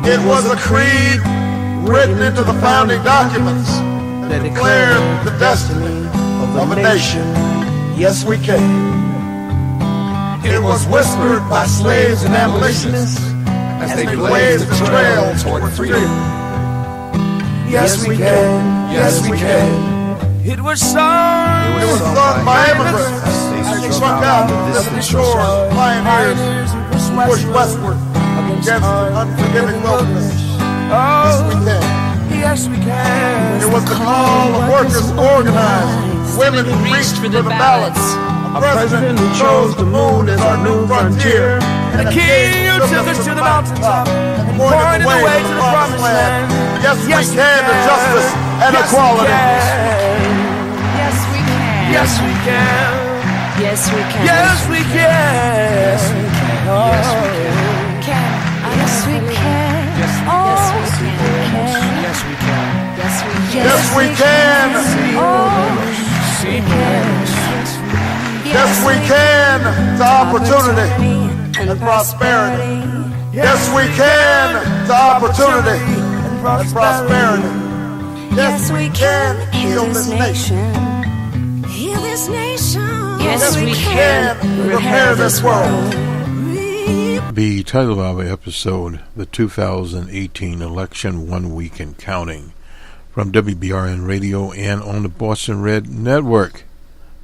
It was a creed written into the founding documents that declared the destiny of a nation. Yes, we can. It was whispered by slaves and abolitionists as they blazed the trail toward freedom. Yes, we can. Yes, we can. It was sung by immigrants as they struck out to the shores, pioneers pushed westward against the unforgiving wilderness. Yes, we can. Yes, we can. It was the call of workers to organize, women who reached for the ballots, a president who chose the moon as our new frontier, and a king who took us to the mountaintop and pointed the way to the promised land. Yes, we can to justice and equality. Yes, we can. Yes, we can. Yes, we can. Yes, we can. Yes, we can. Yes, we can. Yes, we can. Yes, we can. Yes, we can. Yes, we can. Yes, we can to opportunity and prosperity. Yes, we can to opportunity and prosperity. Yes, we can heal this nation. Heal this nation. Yes, we can repair this world. The title of our episode, The 2018 Election 1 Week and Counting, from WBRN Radio and on the Boston Red Network.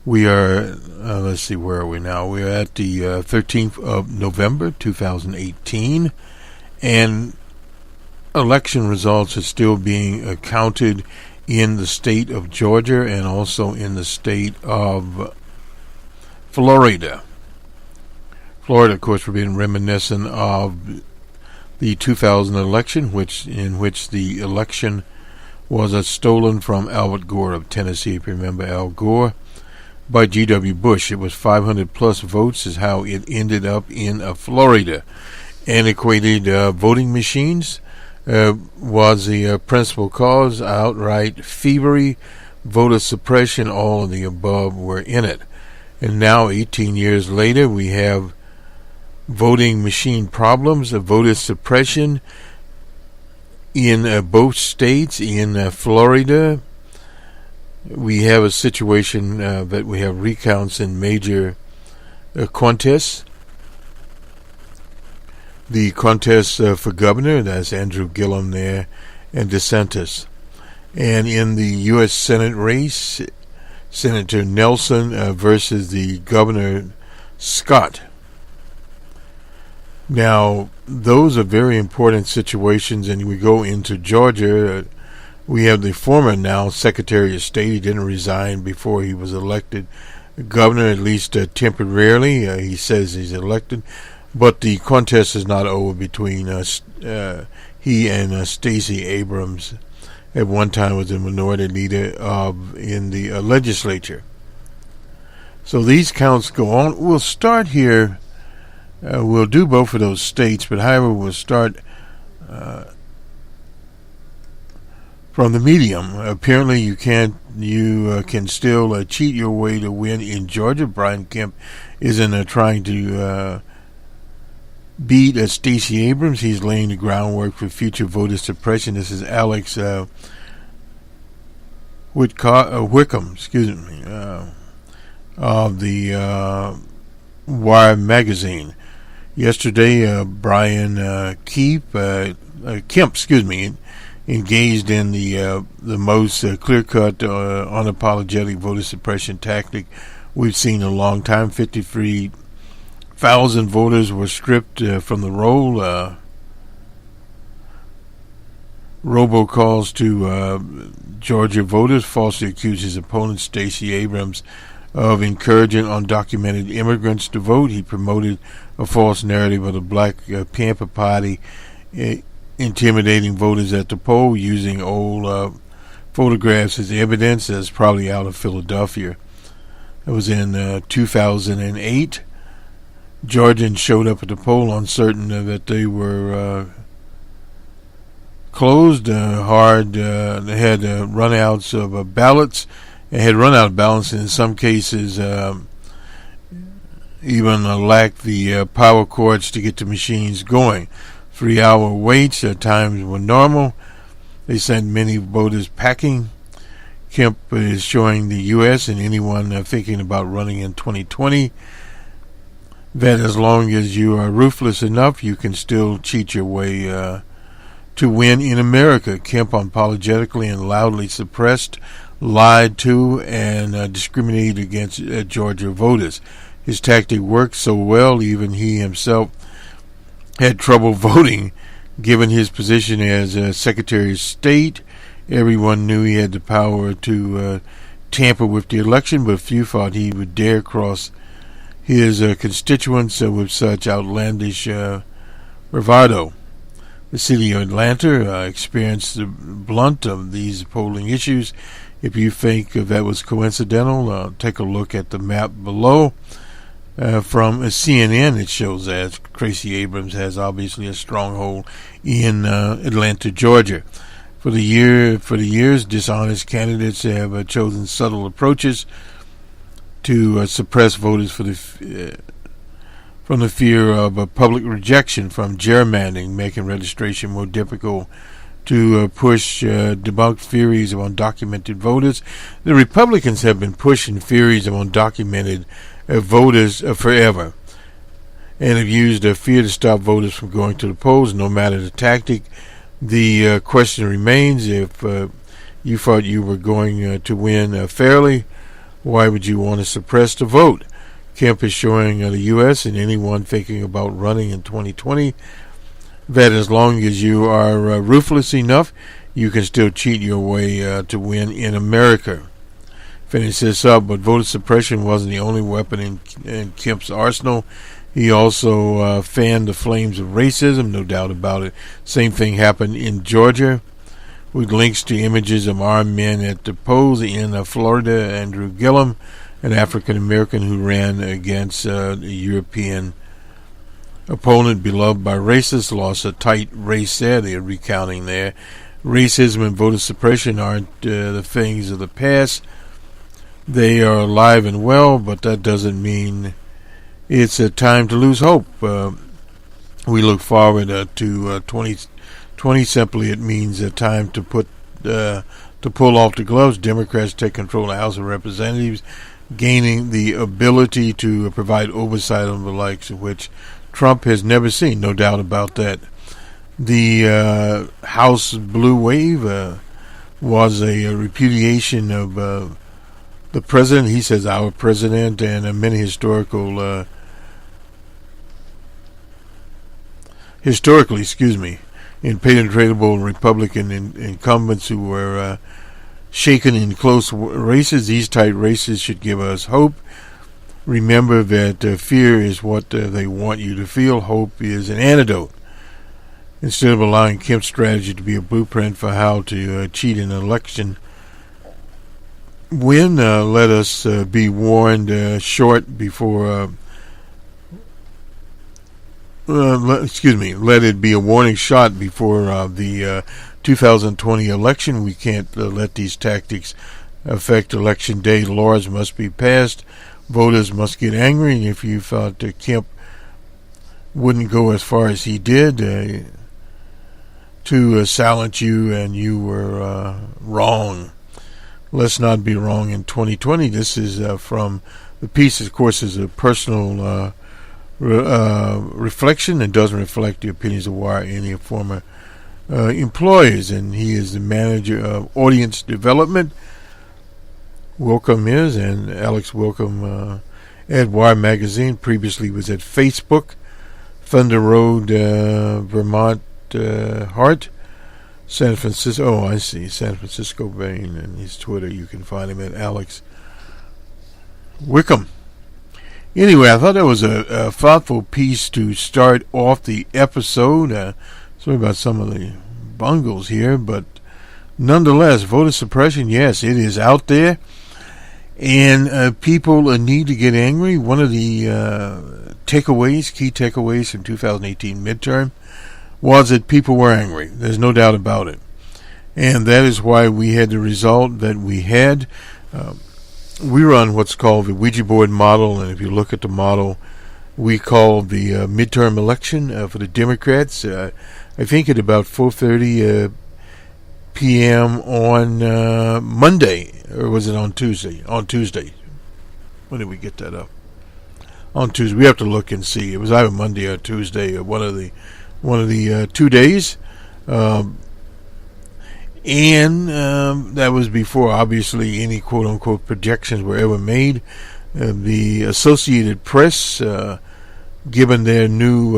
We are, let's see, where are we now? We are at the 13th of November, 2018, and election results are still being counted in the state of Georgia and also in the state of Florida. Florida, of course, we're being reminiscent of the 2000 election, in which the election was stolen from Albert Gore of Tennessee, if you remember Al Gore, by G.W. Bush. It was 500 plus votes is how it ended up in Florida. Antiquated voting machines was the principal cause. Outright thievery, voter suppression, all of the above were in it. And now, 18 years later, we have voting machine problems, voter suppression in both states. In Florida, we have a situation that we have recounts in major contests. The contest for governor, that's Andrew Gillum there, and DeSantis. And in the U.S. Senate race, Senator Nelson versus the Governor Scott. Now, those are very important situations, and we go into Georgia. We have the former now Secretary of State. He didn't resign before he was elected governor, at least temporarily. He says he's elected. But the contest is not over between he and Stacey Abrams. At one time was the minority leader in the legislature. So these counts go on. We'll start here. We'll do both of those states, but however, we'll start from the medium. Apparently, you can still cheat your way to win in Georgia. Brian Kemp isn't trying to beat Stacey Abrams. He's laying the groundwork for future voter suppression. This is Alex Wickham, of the Wire magazine. Yesterday, Brian Kemp, engaged in the most clear-cut, unapologetic voter suppression tactic we've seen in a long time. 53,000 voters were stripped from the roll. Robocalls to Georgia voters falsely accused his opponent, Stacey Abrams, of encouraging undocumented immigrants to vote. He promoted a false narrative of the Black Panther Party, intimidating voters at the poll, using old photographs as evidence. That's probably out of Philadelphia. It was in 2008. Georgians showed up at the poll uncertain that they were closed. They had runouts of ballots. They had run out of ballots, and in some cases even lacked the power cords to get the machines going. 3-hour waits at times were normal. They sent many voters packing. Kemp is showing the U.S. and anyone thinking about running in 2020 that as long as you are ruthless enough, you can still cheat your way to win in America. Kemp unapologetically and loudly suppressed, lied to, and discriminated against Georgia voters. His tactic worked so well, even he himself had trouble voting, given his position as Secretary of State. Everyone knew he had the power to tamper with the election, but few thought he would dare cross his constituents with such outlandish bravado. The city of Atlanta experienced the blunt of these polling issues. If you think that was coincidental, take a look at the map below. From CNN, it shows that Tracy Abrams has obviously a stronghold in Atlanta, Georgia. For the years, dishonest candidates have chosen subtle approaches to suppress voters from the fear of public rejection, from gerrymandering, making registration more difficult, to push debunked theories of undocumented voters. The Republicans have been pushing theories of undocumented voters forever, and have used fear to stop voters from going to the polls, no matter the tactic. The question remains, if you thought you were going to win fairly, why would you want to suppress the vote? Kemp is showing the U.S. and anyone thinking about running in 2020 that as long as you are ruthless enough, you can still cheat your way to win in America. Finish this up, but voter suppression wasn't the only weapon in Kemp's arsenal. He also fanned the flames of racism, no doubt about it. Same thing happened in Georgia, with links to images of armed men at the polls in Florida. Andrew Gillum, an African-American who ran against a European opponent beloved by racists, lost a tight race there. They're recounting there. Racism and voter suppression aren't the things of the past. They are alive and well, but that doesn't mean it's a time to lose hope. We look forward to 2020. Simply, it means a time to pull off the gloves. Democrats take control of the House of Representatives, gaining the ability to provide oversight on the likes of which Trump has never seen. No doubt about that. The House Blue Wave was a repudiation of the president. He says our president, and many historically, impenetrable Republican incumbents who were shaken in close races. These tight races should give us hope. Remember that fear is what they want you to feel. Hope is an antidote. Instead of allowing Kemp's strategy to be a blueprint for how to cheat an election win, let us be warned let it be a warning shot before the 2020 election. We can't let these tactics affect Election Day. Laws must be passed. Voters must get angry. And if you thought Kemp wouldn't go as far as he did to silence you, and you were wrong. Let's not be wrong in 2020. This is from the piece, of course, is a personal reflection and doesn't reflect the opinions of any former employees. And he is the manager of audience development. Wilkham is, and Alex Wilkham at Wire Magazine. Previously was at Facebook, Thunder Road, Vermont, Hart, San Francisco. Oh, I see, San Francisco Vein, and his Twitter. You can find him at Alex Wickham. Anyway, I thought that was a thoughtful piece to start off the episode. Sorry about some of the bungles here, but nonetheless, voter suppression, yes, it is out there, and people need to get angry. One of the key takeaways from 2018 midterm was that people were angry. There's no doubt about it. And that is why we had the result that we had. We run what's called the Ouija board model, and if you look at the model, we called the midterm election for the Democrats. I think at about 4:30 p.m. on Monday, or was it on Tuesday? On Tuesday. When did we get that up? On Tuesday. We have to look and see. It was either Monday or Tuesday, or one of the 2 days. And that was before, obviously, any quote-unquote projections were ever made. The Associated Press, given their new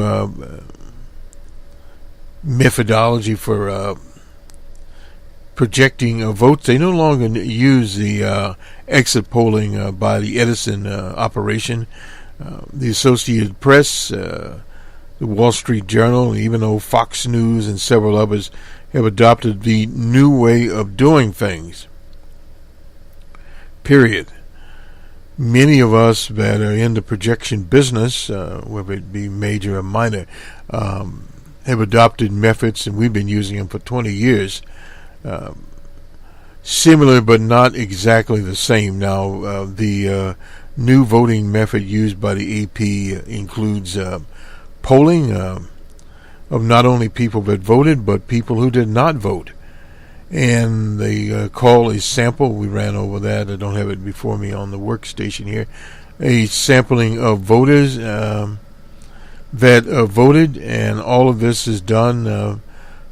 methodology for projecting votes, they no longer use the exit polling by the Edison operation. The Associated Press, the Wall Street Journal, and even though Fox News and several others have adopted the new way of doing things. Period. Many of us that are in the projection business, whether it be major or minor, have adopted methods, and we've been using them for 20 years. Similar but not exactly the same. Now, the new voting method used by the AP includes polling of not only people that voted, but people who did not vote. And they call a sample. We ran over that. I don't have it before me on the workstation here. A sampling of voters that voted, and all of this is done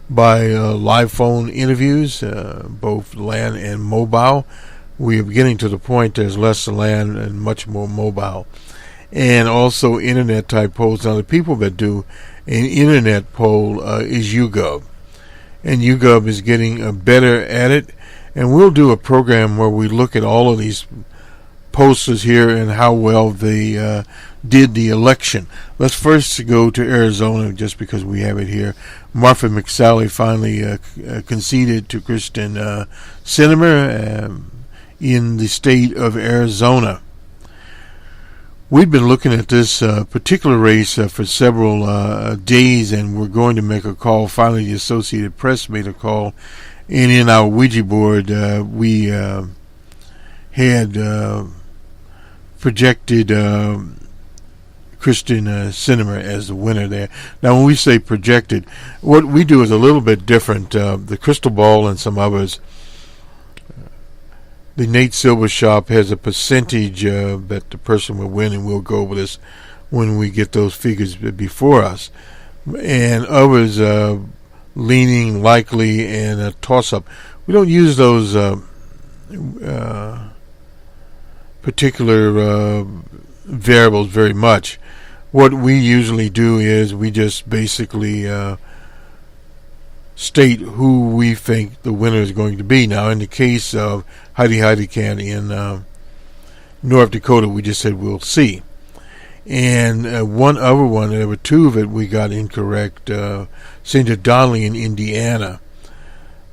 by live phone interviews, both land and mobile. We are getting to the point there's less land and much more mobile. And also internet type polls. Now, the people that do an internet poll is YouGov. And YouGov is getting better at it. And we'll do a program where we look at all of these pollsters here and how well they did the election. Let's first go to Arizona, just because we have it here. Martha McSally finally conceded to Kyrsten Sinema in the state of Arizona. We've been looking at this particular race for several days, and we're going to make a call. Finally, the Associated Press made a call, and in our Ouija board, we had projected Kyrsten Sinema as the winner there. Now, when we say projected, what we do is a little bit different. The Crystal Ball and some others, the Nate Silver Shop has a percentage that the person will win, and we'll go over this when we get those figures before us. And others leaning, likely, and a toss-up. We don't use those particular variables very much. What we usually do is we just basically state who we think the winner is going to be. Now, in the case of Heidi Heitkamp in North Dakota, we just said we'll see. And one other one, there were two that we got incorrect. Senator Donnelly in Indiana.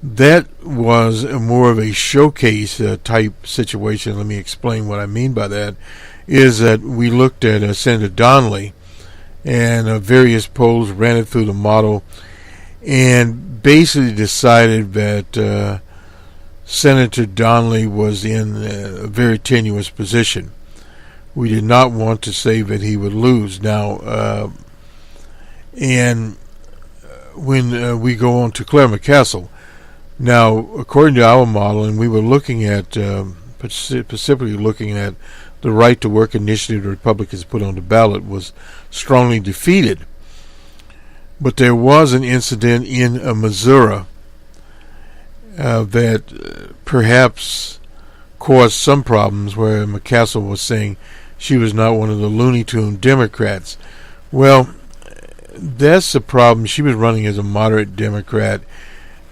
That was more of a showcase type situation. Let me explain what I mean by that. Is that we looked at Senator Donnelly and various polls, ran it through the model, and basically decided that Senator Donnelly was in a very tenuous position. We did not want to say that he would lose. Now, and when we go on to Claire McCaskill, now, according to our model, and we were looking at, specifically looking at the Right to Work initiative the Republicans put on the ballot, was strongly defeated. But there was an incident in Missouri that perhaps caused some problems, where McCaskill was saying she was not one of the Looney Tune Democrats. Well, that's the problem. She was running as a moderate Democrat,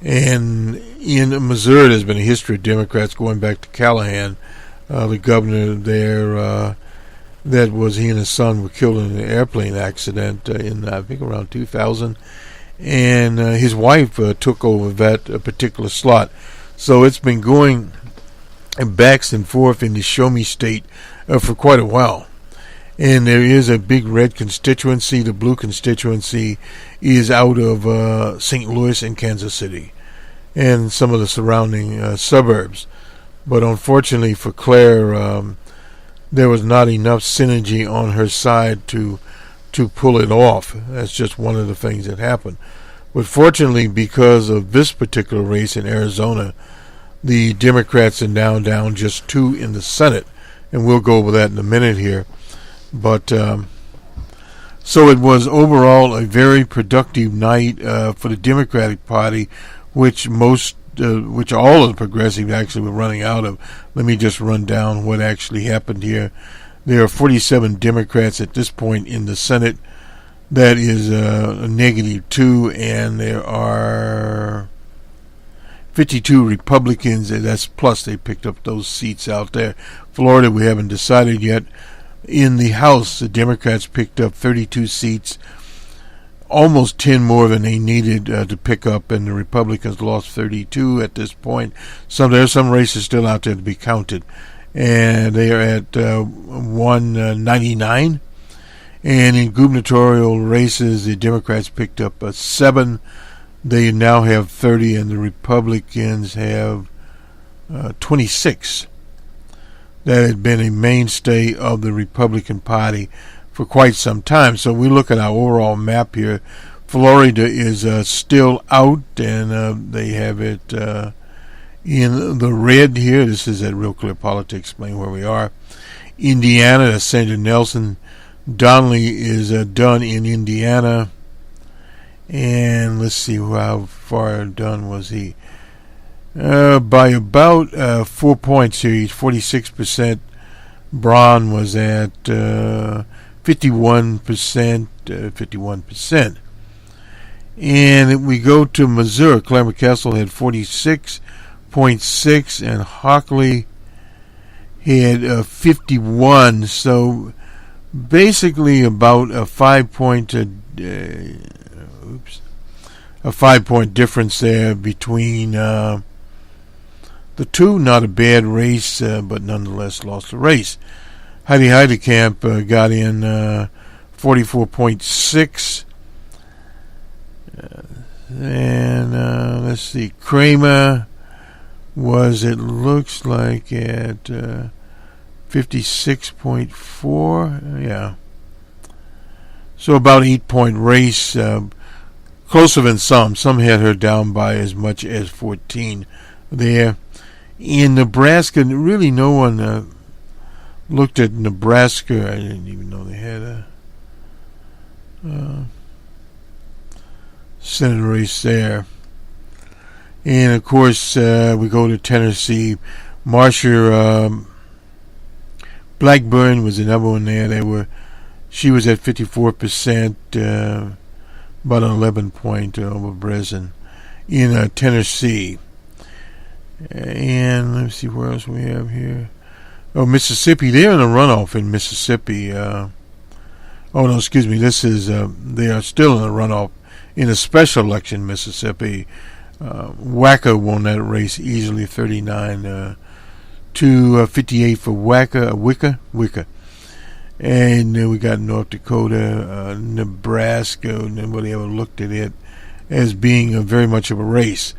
and in Missouri there's been a history of Democrats going back to Callahan, the governor there. That was, he and his son were killed in an airplane accident in, I think, around 2000. And his wife took over that particular slot. So it's been going backs and forth in the Show Me State for quite a while. And there is a big red constituency. The blue constituency is out of St. Louis and Kansas City and some of the surrounding suburbs. But unfortunately for Claire, there was not enough synergy on her side to pull it off. That's just one of the things that happened. But fortunately, because of this particular race in Arizona, the Democrats are now down just 2 in the Senate, and we'll go over that in a minute here. But so it was overall a very productive night for the Democratic Party, which all of the progressives actually were running out of. Let me just run down what actually happened here. There are 47 Democrats at this point in the Senate. That is a -2, and there are 52 Republicans. That's plus they picked up those seats out there. Florida, we haven't decided yet. In the House, the Democrats picked up 32 seats, almost 10 more than they needed to pick up, and the Republicans lost 32 at this point. There's some races still out there to be counted, and they are at 199. And in gubernatorial races, the Democrats picked up 7. They now have 30, and the Republicans have 26. That had been a mainstay of the Republican Party for quite some time. So we look at our overall map here. Florida is still out, and they have it in the red here. This is at Real Clear Politics, explain where we are. Indiana, Senator Nelson Donnelly is done in Indiana. And let's see how far done was he. By about 4 points here. He's 46%. Braun was at 51%. And if we go to Missouri, Claire McCaskill had 46.6, and Hockley had 51. So basically about a 5-point a 5-point difference there between the two. Not a bad race, but nonetheless lost the race. Heidi Heitkamp got in 44.6. And let's see, Kramer was, it looks like, at 56.4. Yeah. So about 8-point race. Closer than some. Some had her down by as much as 14 there. In Nebraska, really no one looked at Nebraska. I didn't even know they had a Senate race there. And of course, we go to Tennessee. Marsha Blackburn was another one there. She was at 54%, about an 11-point over Breslin in Tennessee. And let's see where else we have here. Oh, Mississippi. They're in a runoff in Mississippi. They are still in a runoff in a special election in Mississippi. Wacker won that race easily, 39 to 58 for Wicker. And we got North Dakota, Nebraska. Nobody ever looked at it as being very much of a race.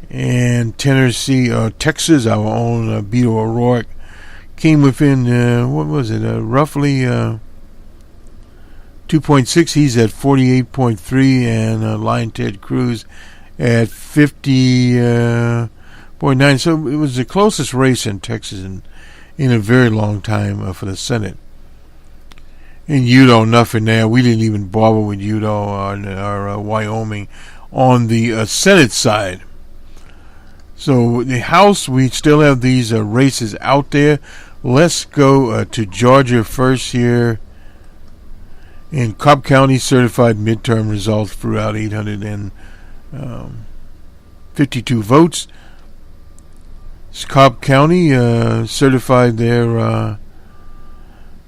And Tennessee, Texas, our own Beto O'Rourke, came within, roughly 2.6. He's at 48.3, and Lion Ted Cruz at 50.9. So it was the closest race in Texas in a very long time for the Senate. In Utah, nothing there. We didn't even bother with Utah or Wyoming on the Senate side. So the House, we still have these races out there. Let's go to Georgia first here. In Cobb County, certified midterm results throughout 852 votes. Cobb County certified there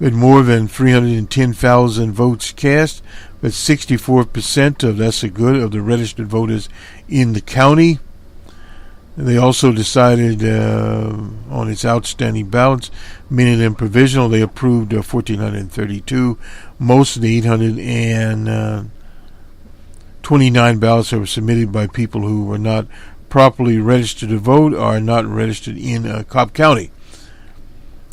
with more than 310,000 votes cast, but 64% of the registered voters in the county. They also decided on its outstanding ballots, many of them provisional. They approved 1,432. Most of the 829 ballots that were submitted by people who were not properly registered to vote are not registered in Cobb County.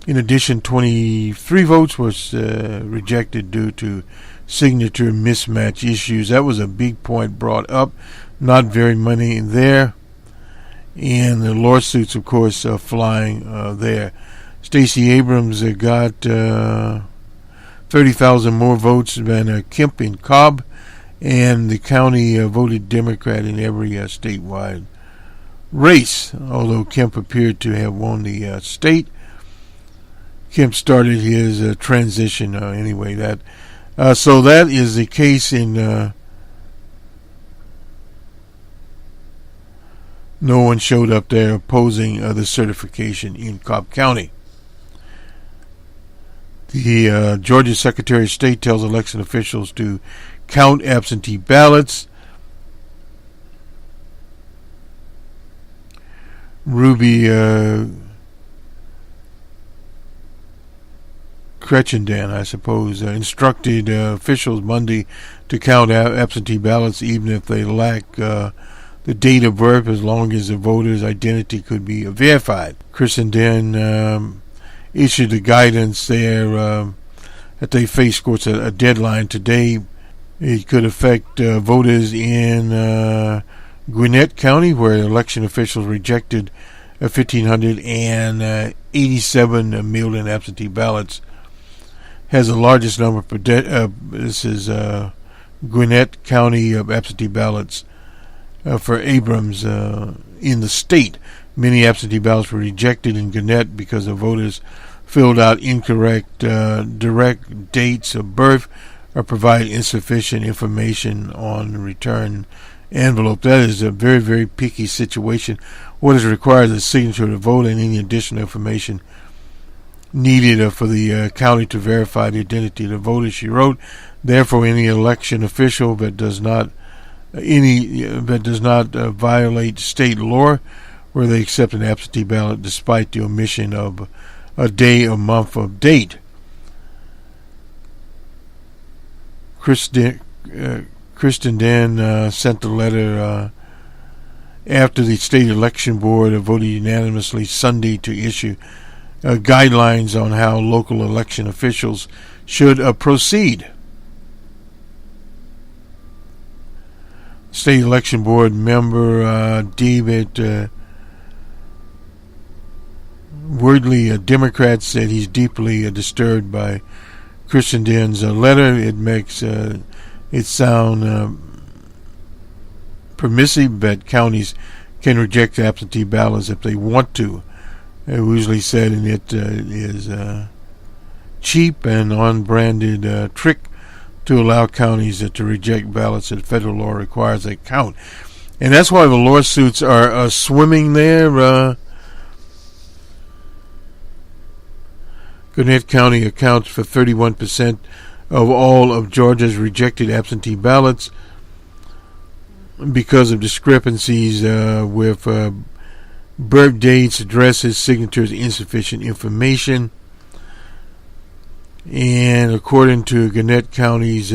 In addition, 23 votes was rejected due to signature mismatch issues. That was a big point brought up. Not very many in there. And the lawsuits, of course, flying there. Stacey Abrams got 30,000 more votes than Kemp in Cobb, and the county voted Democrat in every statewide race. Although Kemp appeared to have won the state, Kemp started his transition anyway. So that is the case in. No one showed up there opposing the certification in Cobb County. The Georgia Secretary of State tells election officials to count absentee ballots. Ruby Kretchendan, I suppose, instructed officials Monday to count absentee ballots even if they lack the date of birth, as long as the voter's identity could be verified. Kretchendan issued the guidance there that they face, of course, a deadline today. It could affect voters in Gwinnett County, where election officials rejected 1,587 mailed-in absentee ballots. Has the largest number for this is Gwinnett County of absentee ballots for Abrams in the state. Many absentee ballots were rejected in Gwinnett because the voters filled out incorrect direct dates of birth or provided insufficient information on the return envelope. That is a very, very picky situation. What is required is a signature to vote and any additional information needed for the county to verify the identity of the voter, she wrote. Therefore, any election official that does not violate state law where they accept an absentee ballot despite the omission of a day or month of date. Kyrsten then sent a letter after the state election board voted unanimously Sunday to issue guidelines on how local election officials should proceed. State election board member David Wordley, a Democrat, said he's deeply disturbed by Kretchendan's letter. It makes it sound permissive that counties can reject absentee ballots if they want to. Woosley said, and it is cheap and unbranded trick to allow counties to reject ballots that federal law requires they count. And that's why the lawsuits are swimming there. Gwinnett County accounts for 31% of all of Georgia's rejected absentee ballots because of discrepancies with birth dates, addresses, signatures, insufficient information. And according to Gwinnett County's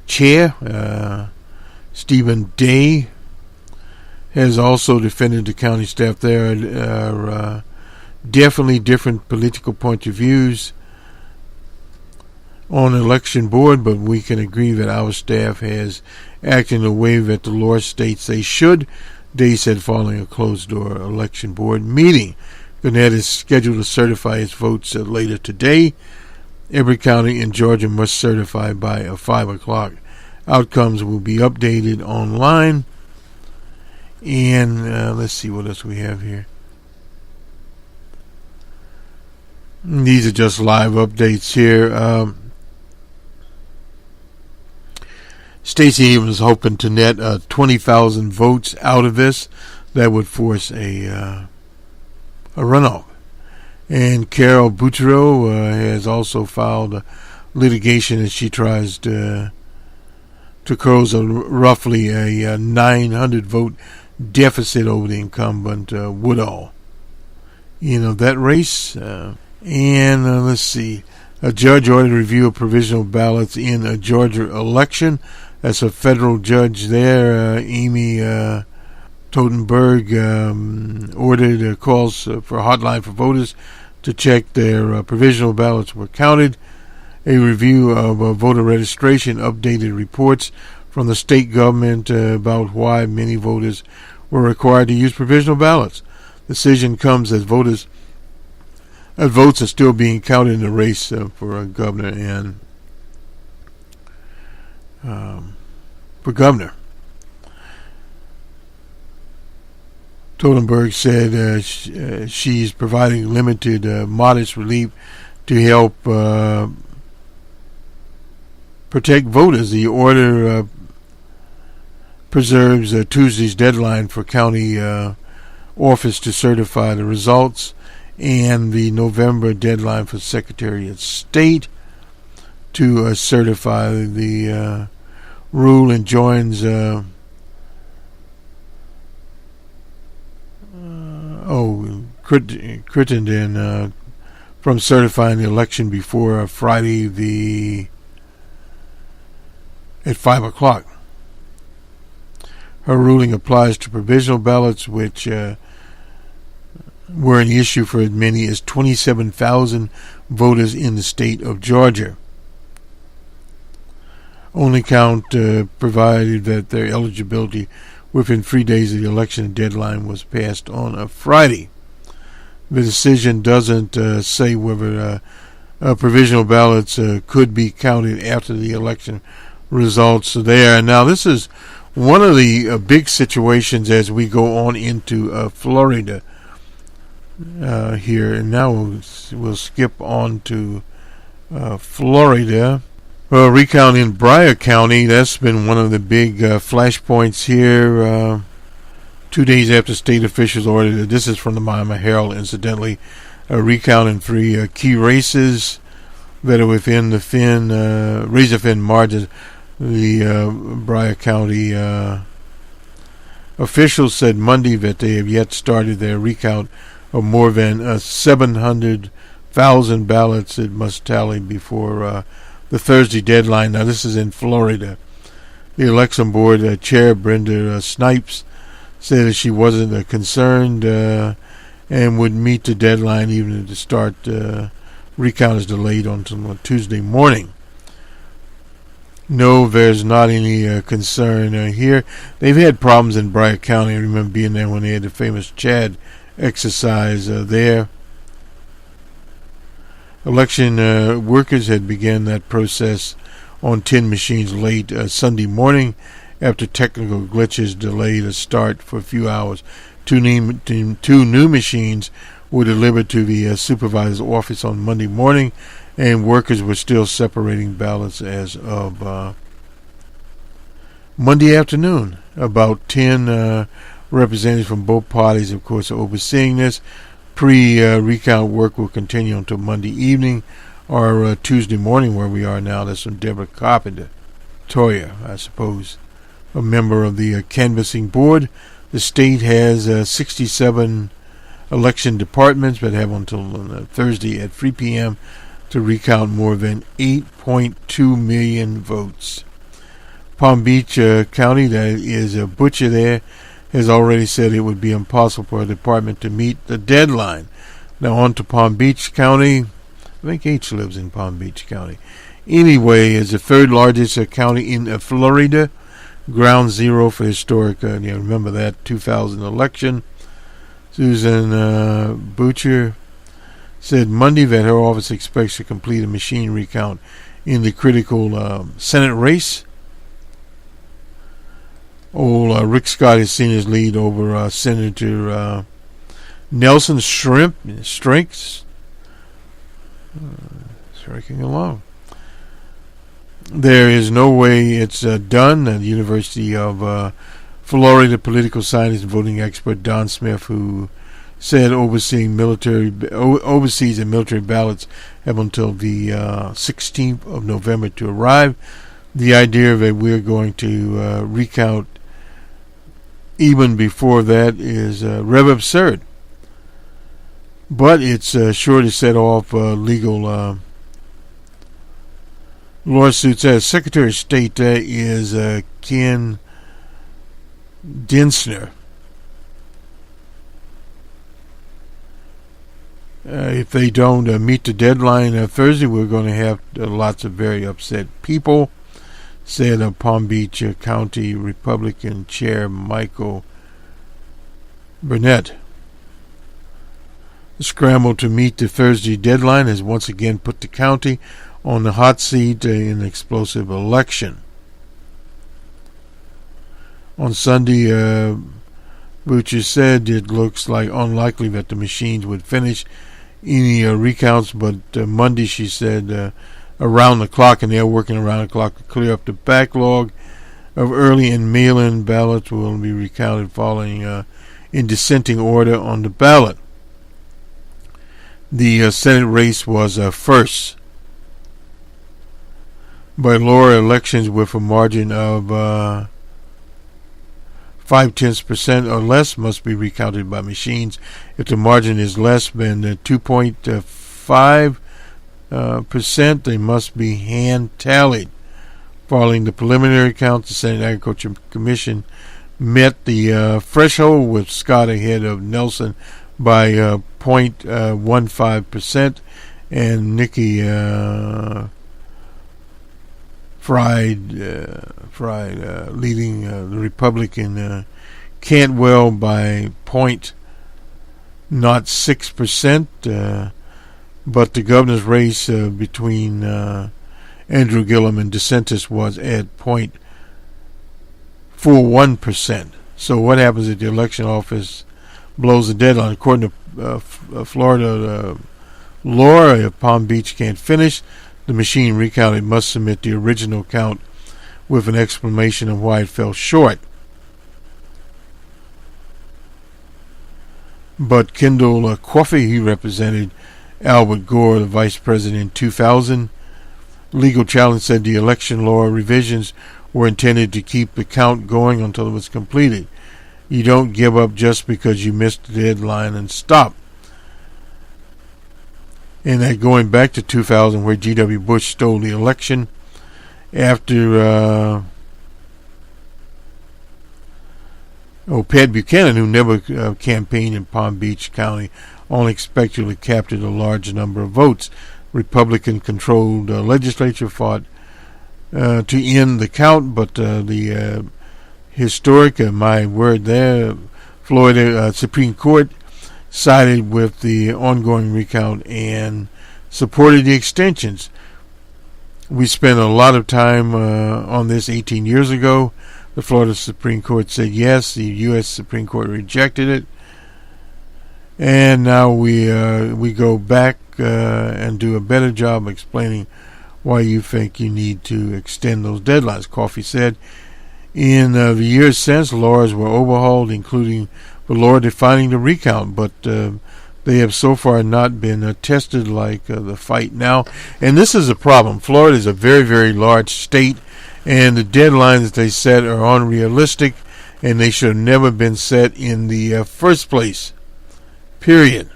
chair, Stephen Day, has also defended the county staff. There are definitely different political point of views on the election board, but we can agree that our staff has acted in a way that the law states they should. Day said following a closed-door election board meeting. Gwinnett is scheduled to certify its votes later today. Every county in Georgia must certify by 5 o'clock. Outcomes will be updated online. And let's see what else we have here. These are just live updates here. Stacey Abrams hoping to net 20,000 votes out of this. That would force a runoff. And Carol Boutreau has also filed litigation as she tries to close roughly a 900 vote deficit over the incumbent Woodall. That race. And let's see. A judge ordered a review of provisional ballots in a Georgia election. That's a federal judge there, Amy Totenberg ordered calls for a hotline for voters to check their provisional ballots were counted. A review of voter registration updated reports from the state government about why many voters were required to use provisional ballots. The decision comes as votes are still being counted in the race for governor and for governor. Totenberg said she's providing limited, modest relief to help protect voters. The order preserves Tuesday's deadline for county office to certify the results and the November deadline for Secretary of State to certify the rule, and joins Crittenden from certifying the election before Friday at 5 o'clock. Her ruling applies to provisional ballots, which were an issue for as many as 27,000 voters in the state of Georgia. Only count provided that their eligibility within 3 days of the election deadline was passed on a Friday. The decision doesn't say whether provisional ballots could be counted after the election results are there. Now, this is one of the big situations as we go on into Florida here. And now we'll skip on to Florida. Well, recount in Broward County, that's been one of the big flashpoints here. 2 days after state officials ordered, this is from the Miami Herald, incidentally, a recount in 3 key races that are within the razor-thin margins. The Broward County officials said Monday that they have yet started their recount of more than 700,000 ballots it must tally before the Thursday deadline. Now, this is in Florida. The election board chair, Brenda Snipes, said that she wasn't concerned and would meet the deadline even if the start recount is delayed until Tuesday morning. No, there's not any concern here. They've had problems in Broward County. I remember being there when they had the famous Chad exercise there. Election workers had begun that process on 10 machines late Sunday morning after technical glitches delayed a start for a few hours. Two new machines were delivered to the supervisor's office on Monday morning, and workers were still separating ballots as of Monday afternoon. About 10 representatives from both parties, of course, are overseeing this. Pre-recount work will continue until Monday evening or Tuesday morning, where we are now. That's from Deborah Carpenter. Toya, I suppose, a member of the canvassing board. The state has 67 election departments, but have until Thursday at 3 p.m. to recount more than 8.2 million votes. Palm Beach County, that is a butcher there, has already said it would be impossible for a department to meet the deadline. Now on to Palm Beach County. I think H lives in Palm Beach County. Anyway, is the third largest county in Florida. Ground zero for historic, remember that 2000 election. Susan Butcher said Monday that her office expects to complete a machine recount in the critical Senate race. Rick Scott has seen his lead over Senator Nelson Strikes. Striking along. There is no way it's done. The University of Florida political scientist and voting expert Don Smith, who said overseas and military ballots have until the 16th of November to arrive. The idea that we're going to recount even before that is rather absurd. But it's sure to set off legal lawsuits. As Secretary of State is Ken Dinsner If they don't meet the deadline Thursday, we're going to have lots of very upset people, said Palm Beach County Republican Chair Michael Burnett. The scramble to meet the Thursday deadline has once again put the county on the hot seat in an explosive election. On Sunday, Butcher said it looks like unlikely that the machines would finish any recounts, but Monday she said around the clock, and they're working around the clock to clear up the backlog of early and mail-in ballots will be recounted following in descending order on the ballot. The Senate race was first by lower elections with a margin of 0.5% or less must be recounted by machines. If the margin is less than 2.5%, they must be hand tallied. Following the preliminary count, the Senate Agriculture Commission met the threshold with Scott ahead of Nelson by 0.15% and Nikki Fried leading the Republican Cantwell by 0.06%, but the governor's race between Andrew Gillum and DeSantis was at 0.41%. So what happens if the election office blows the deadline? According to Florida law, if Palm Beach can't finish the machine recount, it must submit the original count with an explanation of why it fell short. But Kendall Coffey, he represented Albert Gore, the vice president, in 2000. Legal challenge said the election law revisions were intended to keep the count going until it was completed. You don't give up just because you missed the deadline and stop. And that going back to 2000, where G.W. Bush stole the election after Pat Buchanan, who never campaigned in Palm Beach County, unexpectedly captured a large number of votes. Republican-controlled legislature fought to end the count, but the historic, my word there, Florida Supreme Court sided with the ongoing recount and supported the extensions. We spent a lot of time on this 18 years ago. The Florida Supreme Court said yes. The U.S. Supreme Court rejected it. And now we go back and do a better job explaining why you think you need to extend those deadlines. Coffey said, in the years since, laws were overhauled, including the law defining the recount, but they have so far not been tested like the fight now. And this is a problem. Florida is a very, very large state, and the deadlines they set are unrealistic, and they should have never been set in the first place. Period.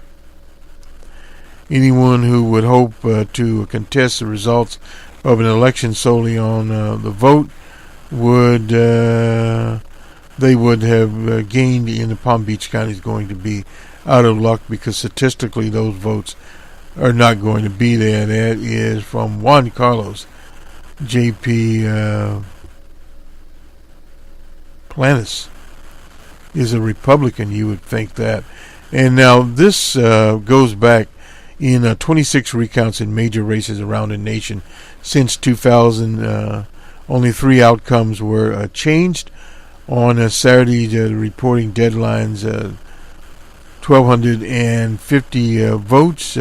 Anyone who would hope to contest the results of an election solely on the vote would they would have gained in the Palm Beach County is going to be out of luck, because statistically those votes are not going to be there. That is from Juan Carlos J.P. Planis is a Republican. You would think that. And now this goes back in 26 recounts in major races around the nation since 2000. Only 3 outcomes were changed. On Saturday, the reporting deadlines, 1,250 votes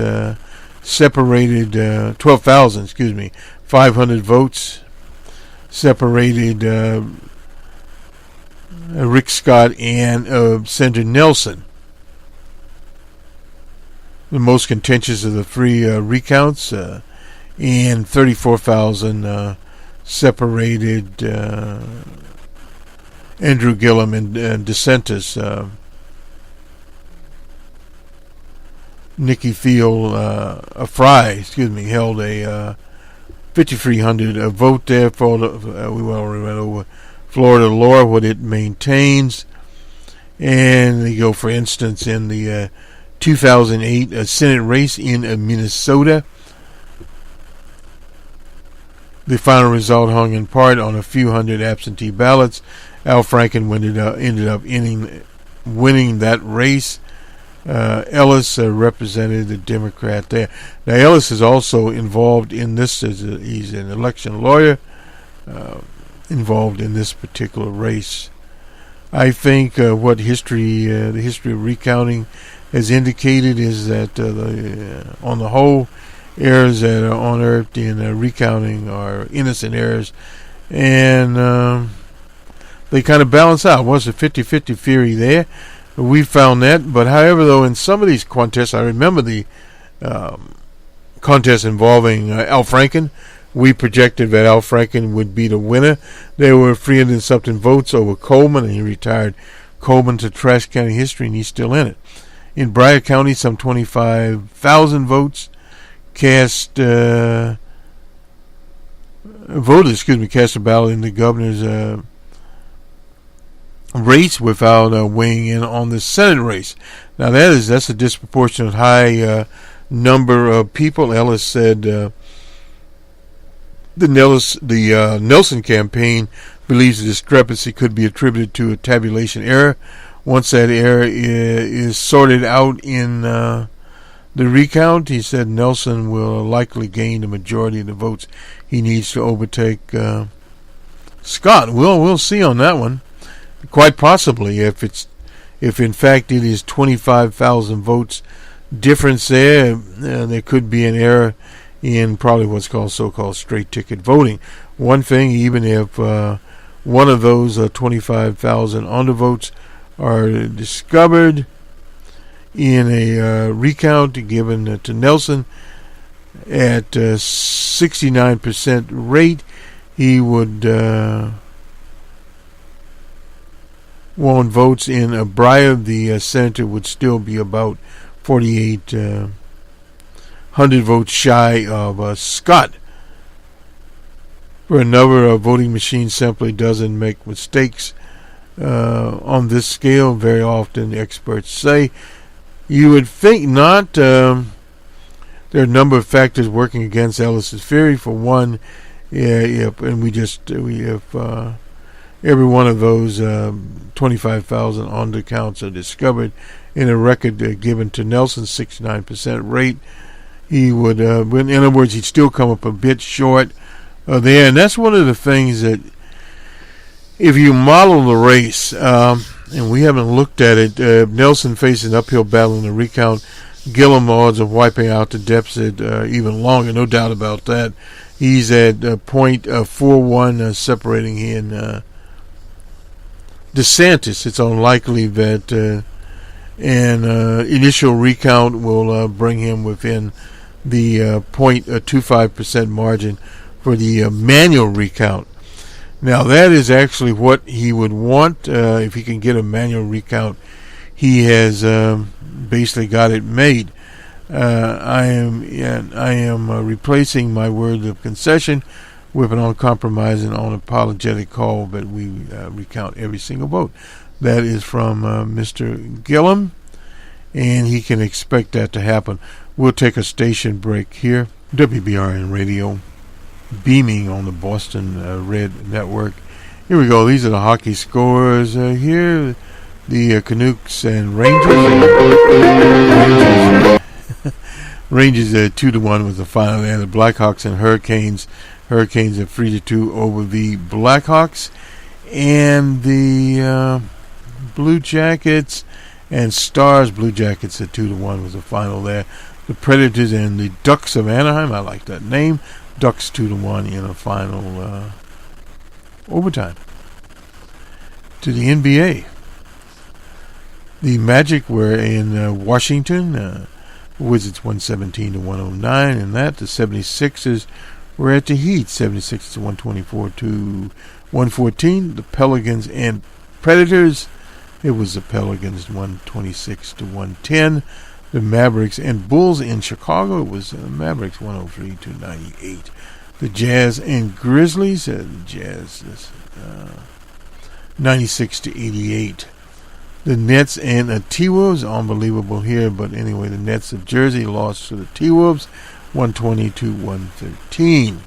separated, 12,000, 500 votes separated Rick Scott and Senator Nelson. The most contentious of the 3 recounts, and 34,000 separated Andrew Gillum and DeSantis. Nikki Fry held a 5,300 vote there. We already went over Florida law, what it maintains, and they go, for instance, in the 2008 Senate race in Minnesota. The final result hung in part on a few hundred absentee ballots. Al Franken ended up winning that race. Ellis represented the Democrat there. Now, Ellis is also involved in this. He's an election lawyer involved in this particular race. I think what the history of recounting has indicated is that on the whole, errors that are unearthed in recounting are innocent errors, and they kind of balance out. What's a 50-50 theory there? We found that, but however, though, in some of these contests, I remember the contest involving Al Franken. We projected that Al Franken would be the winner. There were 300-something votes over Coleman, and he retired Coleman to trash county history, and he's still in it. In Bryan County, some 25,000 votes cast a ballot in the governor's race without weighing in on the Senate race. Now that's a disproportionate high number of people. Ellis said the Nelson campaign believes the discrepancy could be attributed to a tabulation error. Once that error is sorted out in the recount, he said Nelson will likely gain the majority of the votes he needs to overtake Scott. We'll see on that one. Quite possibly, if in fact it is 25,000 votes difference there, there could be an error in probably what's called so-called straight ticket voting. One thing, even if one of those 25,000 undervotes are discovered in a recount given to Nelson at 69% rate, he would won votes in Breyer. The senator would still be about 4,800 votes shy of Scott. For another, voting machine simply doesn't make mistakes on this scale. Very often, experts say. You would think not. There are a number of factors working against Ellis's theory. For one, every one of those 25,000 undercounts are discovered in a record given to Nelson's 69% rate, he would, in other words, he'd still come up a bit short there. And that's one of the things that, if you model the race, and we haven't looked at it, Nelson faces an uphill battle in the recount. Gillum odds of wiping out the deficit even longer, no doubt about that. He's at .41 separating he and DeSantis. It's unlikely that an initial recount will bring him within the 0.25% margin for the manual recount. Now, that is actually what he would want. If he can get a manual recount, he has basically got it made. I am replacing my word of concession with an uncompromising, unapologetic call that we recount every single vote. That is from Mr. Gillum, and he can expect that to happen. We'll take a station break here. WBRN Radio, beaming on the Boston Red Network. Here we go. These are the hockey scores here. The Canucks and Rangers. Rangers 2-1 was the final there. The Blackhawks and Hurricanes. Hurricanes are 3-2 over the Blackhawks. And the Blue Jackets and Stars. Blue Jackets at 2-1 was the final there. The Predators and the Ducks of Anaheim. I like that name. Ducks 2-1 in a final overtime. To the NBA. The Magic were in Washington. Wizards 117-109, and that the 76ers were at the Heat 76-124-114. The Pelicans and Predators, it was the Pelicans 126-110. The Mavericks and Bulls in Chicago, it was Mavericks 103-98. The Jazz and Grizzlies, the Jazz 96-88. The Nets and the T-Wolves, unbelievable here, but anyway, the Nets of Jersey lost to the T-Wolves, 120-113.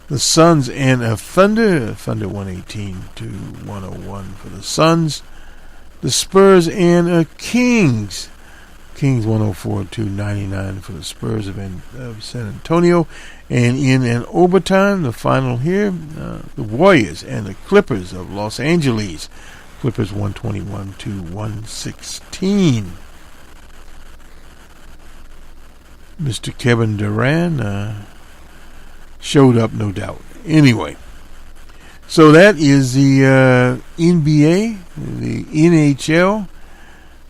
The Suns and Thunder 118-101 for the Suns. The Spurs and Kings 104-99 for the Spurs of San Antonio. And in an overtime, the final here, the Warriors and the Clippers of Los Angeles. Clippers 121-116. Mr. Kevin Durant showed up, no doubt. Anyway, so that is the NBA, the NHL,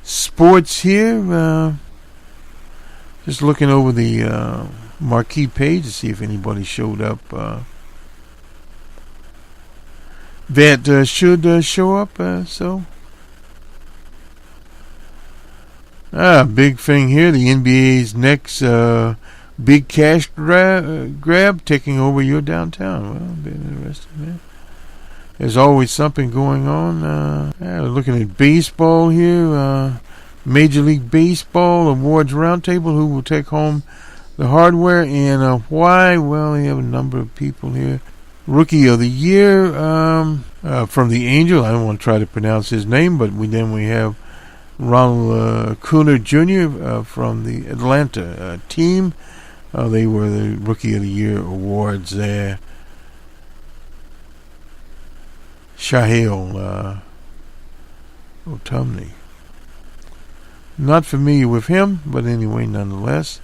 sports here. Just looking over the marquee page to see if anybody showed up that should show up. Big thing here. The NBA's next big cash grab taking over your downtown. Well, been interesting, man. There's always something going on. Looking at baseball here. Major League Baseball Awards Roundtable. Who will take home the hardware and why? Well, we have a number of people here. Rookie of the Year from the Angel. I don't want to try to pronounce his name, but we have Ronald Acuna Jr. From the Atlanta team. They were the Rookie of the Year awards there. Shahil Otumny. Not familiar with him, but anyway, nonetheless.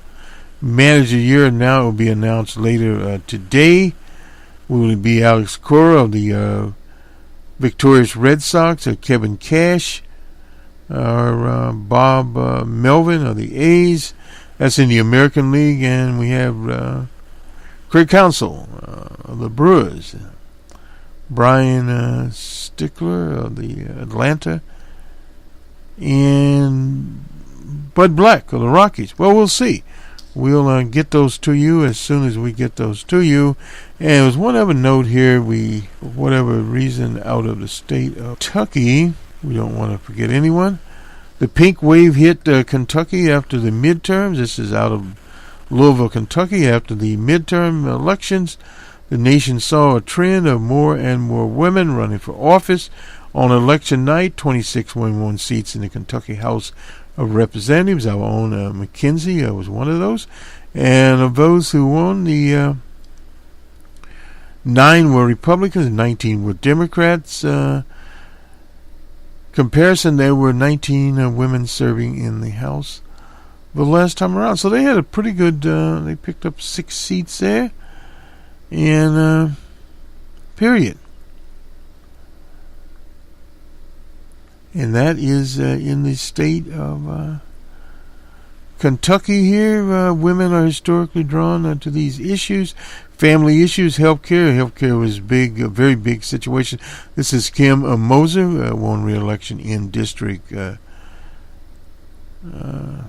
Manager of the Year now will be announced later today. Will it be Alex Cora of the victorious Red Sox, or Kevin Cash, or Bob Melvin of the A's? That's in the American League. And we have Craig Counsell of the Brewers, Brian Stickler of the Atlanta, and Bud Black of the Rockies. Well, we'll see. We'll get those to you as soon as we get those to you. And there was one other note here. We, for whatever reason, out of the state of Kentucky, we don't want to forget anyone. The pink wave hit Kentucky after the midterms. This is out of Louisville, Kentucky. After the midterm elections, the nation saw a trend of more and more women running for office. On election night, 26 women won seats in the Kentucky House of Representatives. Our own McKenzie was one of those. And of those who won, the 9 were Republicans and 19 were Democrats. Comparison, there were 19 women serving in the House the last time around. So they had a pretty good, they picked up 6 seats there. And period. And that is in the state of Kentucky here. Women are historically drawn to these issues. Family issues, healthcare. Healthcare was big, a very big situation. This is Kim Moser, won re-election in District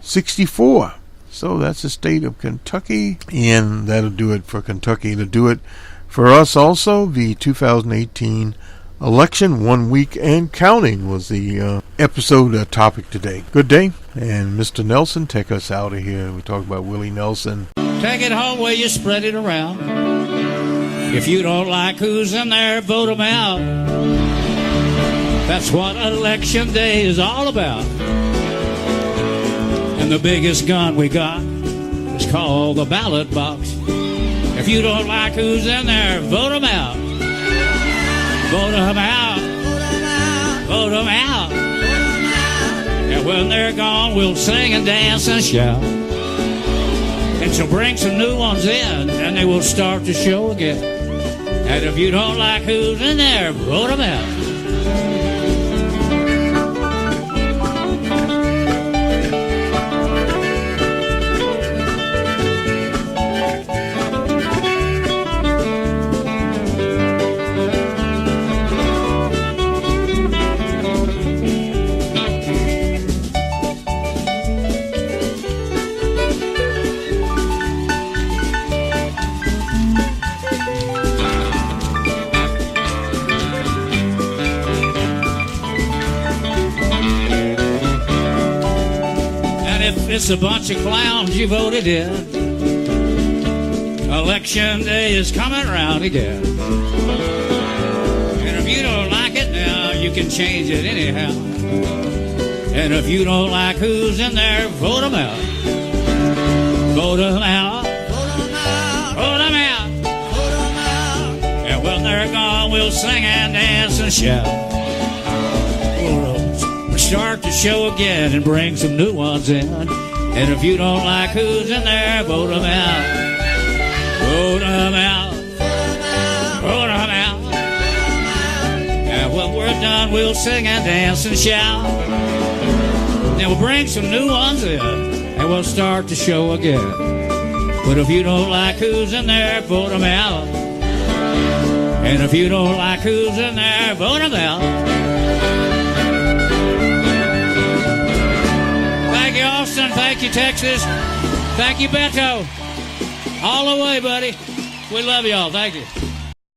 64. So that's the state of Kentucky. And that'll do it for Kentucky. It'll do it for us also. The 2018 election, 1 week and counting, was the episode topic today. Good day. And Mr. Nelson, take us out of here. We talk about Willie Nelson. Take it home where you spread it around. If you don't like who's in there, vote them out. That's what election day is all about. And the biggest gun we got is called the ballot box. If you don't like who's in there, vote them out. Vote them out. Vote them out. And when they're gone, we'll sing and dance and shout. And she'll bring some new ones in, and they will start the show again. And if you don't like who's in there, vote them out. It's a bunch of clowns you voted in. Election day is coming round again. And if you don't like it now, you can change it anyhow. And if you don't like who's in there, vote them out. Vote them out. Vote them out. And when they're gone, we'll sing and dance and shout. We'll start the show again and bring some new ones in. And if you don't like who's in there, vote them out. Vote them out. Vote them out. And when we're done, we'll sing and dance and shout. Then we'll bring some new ones in, and we'll start the show again. But if you don't like who's in there, vote them out. And if you don't like who's in there, vote them out. Thank you, Austin. Thank you, Texas. Thank you, Beto. All the way, buddy. We love y'all. Thank you.